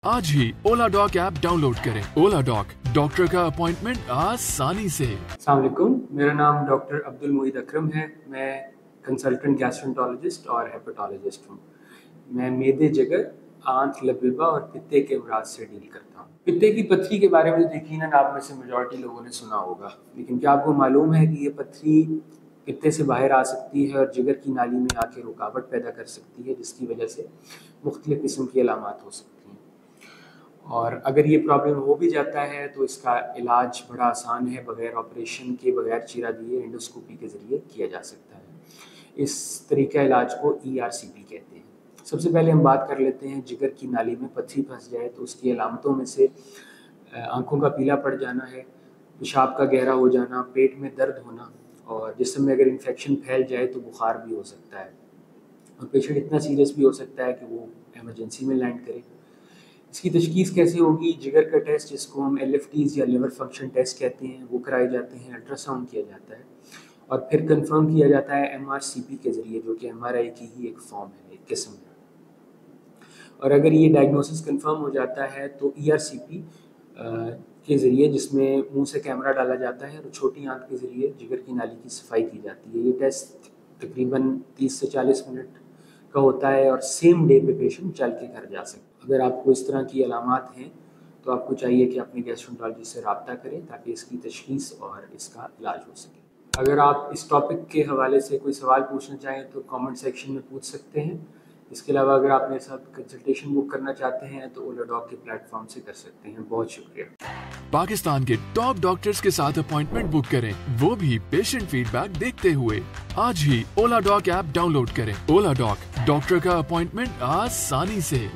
आज ही ओला dock app download करें। ओला dock, doctor का अपॉइंटमेंट आसानी से। अस्सलाम वालेकुम, मेरा नाम डॉक्टर अब्दुल मुईद अकरम है। मैं कंसल्टेंट गैस्ट्रोएंटरोलॉजिस्ट और हेपेटोलॉजिस्ट हूँ। मैं मैदे, जिगर, आंत, लबेबा और पित्ते के अमराज से डील करता हूँ। पित्ते की पत्थरी के बारे में तो यकीनन आप में से मेजॉरिटी लोगों ने सुना होगा, लेकिन क्या आपको मालूम है कि ये पत्थरी पित्ते से बाहर आ सकती है और जिगर की नाली में आके रुकावट पैदा कर सकती है, जिसकी वजह से मुख्तलिफ किस्म की अलामात हो सकती हैं। और अगर ये प्रॉब्लम हो भी जाता है तो इसका इलाज बड़ा आसान है, बगैर ऑपरेशन के, बगैर चीरा दिए एंडोस्कोपी के ज़रिए किया जा सकता है। इस तरीका इलाज को ERCP कहते हैं। सबसे पहले हम बात कर लेते हैं, जिगर की नाली में पत्थरी फंस जाए तो उसकी अलामतों में से आँखों का पीला पड़ जाना है, पेशाब का गहरा हो जाना, पेट में दर्द होना, और जिस्म में अगर इन्फेक्शन फैल जाए तो बुखार भी हो सकता है, और पेशेंट इतना सीरियस भी हो सकता है कि वो एमरजेंसी में लैंड करे। इसकी तशखीस कैसे होगी? जिगर का टेस्ट, जिसको हम LFTs या लिवर फंक्शन टेस्ट कहते हैं, वो कराए जाते हैं, अल्ट्रासाउंड किया जाता है और फिर कंफर्म किया जाता है MRCP के ज़रिए, जो कि MRI की ही एक फॉर्म है, एक किस्म है। और अगर ये डायग्नोसिस कंफर्म हो जाता है तो ERCP के ज़रिए, जिसमें मुंह से कैमरा डाला जाता है और छोटी आंत के ज़रिए जिगर की नाली की सफाई की जाती है। ये टेस्ट तकरीबन 30 से 40 मिनट का होता है और सेम डे पे पेशेंट चल के घर जा सकता है। अगर आपको इस तरह की अलामात हैं तो आपको चाहिए कि अपने गैस्ट्रोएंटरोलॉजिस्ट से रब्ता करें ताकि इसकी तशखीस और इसका इलाज हो सके। अगर आप इस टॉपिक के हवाले से कोई सवाल पूछना चाहें तो कमेंट सेक्शन में पूछ सकते हैं। इसके अलावा अगर आप मेरे साथ कंसल्टेशन बुक करना चाहते हैं तो ओला डॉक के प्लेटफॉर्म से कर सकते हैं। बहुत शुक्रिया। पाकिस्तान के टॉप डॉक्टर्स के साथ अपॉइंटमेंट बुक करें, वो भी पेशेंट फीडबैक देखते हुए। आज ही ओला डॉक ऐप डाउनलोड करें। ओला डॉक, डॉक्टर का अपॉइंटमेंट आसानी से।